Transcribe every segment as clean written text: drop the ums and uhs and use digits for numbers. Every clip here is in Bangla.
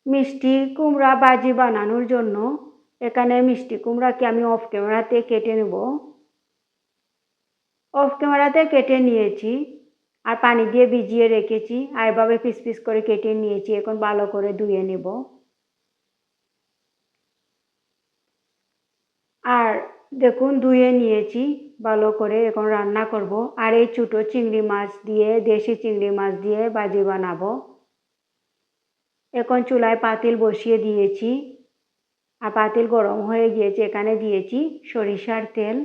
মিষ্টি কুমড়া ভাজি বানানোর জন্য এখানে মিষ্টি কুমড়াকে আমি অফ ক্যামেরাতে কেটে নেব। অফ ক্যামেরাতে কেটে নিয়েছি আর পানি দিয়ে ভিজিয়ে রেখেছি আর এভাবে পিস পিস করে কেটে নিয়েছি। এখন ভালো করে ধুয়ে নেব। আর দেখুন ধুয়ে নিয়েছি ভালো করে, এখন রান্না করব। আর এই ছোটো চিংড়ি মাছ দিয়ে, দেশি চিংড়ি মাছ দিয়ে ভাজি বানাবো। এখন চুলায় পাতিল বসিয়ে দিয়েছি আর পাতিল গরম হয়ে গিয়েছে। এখানে দিয়েছি সরিষার তেল।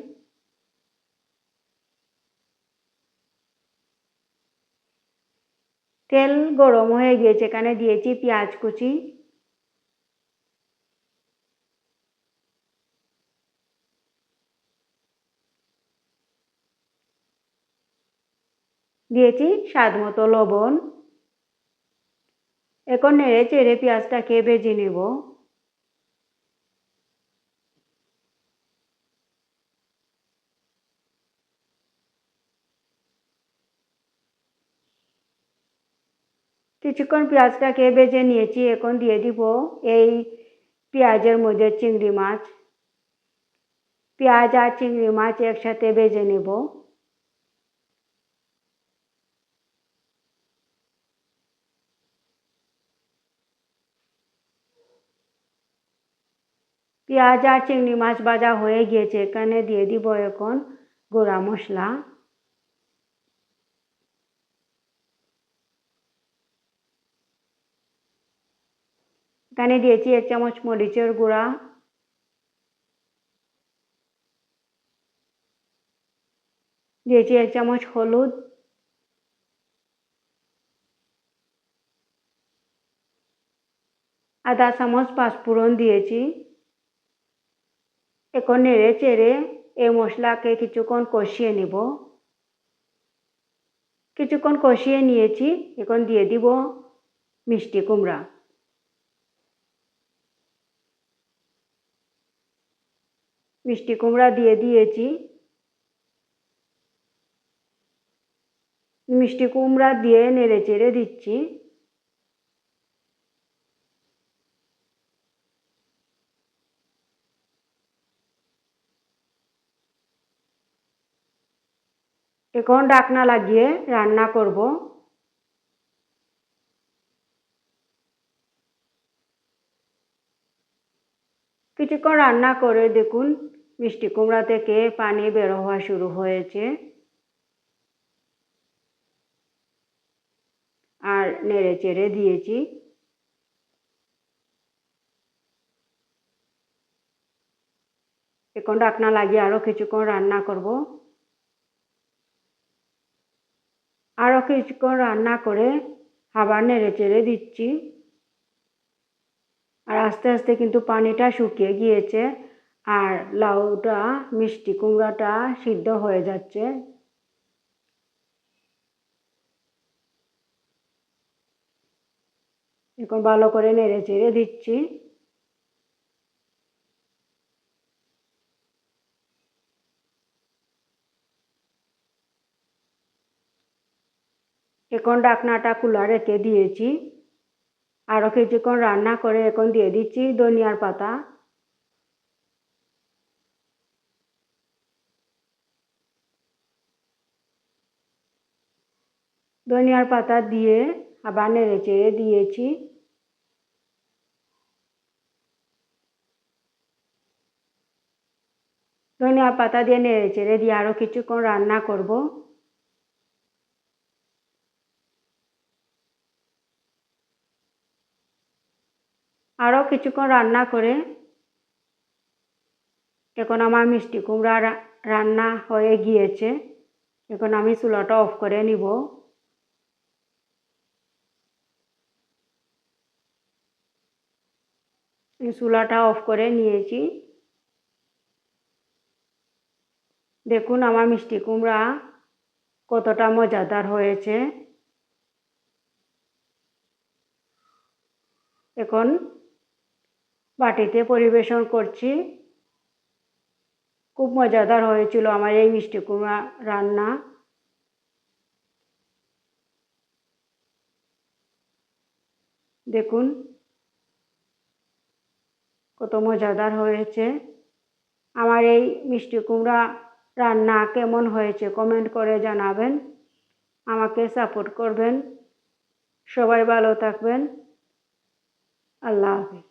তেল গরম হয়ে গিয়েছে, এখানে দিয়েছি পেঁয়াজ কুচি, দিয়েছি স্বাদ মতো লবণ। এখন নেড়ে চেড়ে পেঁয়াজটাকে ভেজে নেব। কিছুক্ষণ পেঁয়াজটাকে ভেজে নিয়েছি। এখন দিয়ে দিব এই পেঁয়াজের মধ্যে চিংড়ি মাছ। পেঁয়াজ আর চিংড়ি মাছ একসাথে ভেজে নেব। পেঁয়াজ আর চিংড়ি মাছ ভাজা হয়ে গিয়েছে, এখানে দিয়ে দিব এখন গুঁড়া মশলা। এখানে দিয়েছি 1 চামচ মরিচের গুঁড়া, দিয়েছি 1 চামচ হলুদ, আধা চামচ পাঁচফোড়ন দিয়েছি। এখন নেড়ে চেড়ে এই মশলাকে কিছুক্ষণ কষিয়ে নেব। কিছুক্ষণ কষিয়ে নিয়েছি, এখন দিয়ে দিব মিষ্টি কুমড়া। মিষ্টি কুমড়া দিয়ে দিয়েছি। মিষ্টি কুমড়া দিয়ে নেড়ে চেড়ে দিচ্ছি। এখন ঢাকনা লাগিয়ে রান্না করব। কিছুক্ষণ রান্না করে দেখুন মিষ্টি কুমড়া থেকে পানি বের হওয়া শুরু হয়েছে। আর নেড়ে চেড়ে দিয়েছি। এখন ঢাকনা লাগিয়ে আরও কিছুক্ষণ রান্না করব। আরও কিছুক্ষণ রান্না করে আবার নেড়ে চেড়ে দিচ্ছি। আর আস্তে আস্তে কিন্তু পানিটা শুকিয়ে গিয়েছে আর লাউটা, মিষ্টি কুমড়াটা সিদ্ধ হয়ে যাচ্ছে। এখন ভালো করে নেড়ে চেড়ে দিচ্ছি। এখন ঢাকনাটা খোলা রেখে দিয়েছি। আরও কিছুক্ষণ রান্না করে এখন দিয়ে দিচ্ছি ধনিয়ার পাতা। ধনিয়ার পাতা দিয়ে আবার নেড়ে চেড়ে দিয়েছি। ধনিয়া পাতা দিয়ে নেড়ে চেড়ে দিয়ে আরও কিছুক্ষণ রান্না করব। আরও কিছুক্ষণ রান্না করে এখন আমার মিষ্টি কুমড়া রান্না হয়ে গিয়েছে। এখন আমি চুলাটা অফ করে নিব। চুলাটা অফ করে নিয়েছি। দেখুন আমার মিষ্টি কুমড়া কতটা মজাদার হয়েছে। এখন বাটিতে পরিবেশন করছি। খুব মজাদার হয়েছিল আমার এই মিষ্টি কুমড়া রান্না। দেখুন কত মজাদার হয়েছে। আমার এই মিষ্টি কুমড়া রান্না কেমন হয়েছে কমেন্ট করে জানাবেন। আমাকে সাপোর্ট করবেন। সবাই ভালো থাকবেন। আল্লাহ হাফেজ।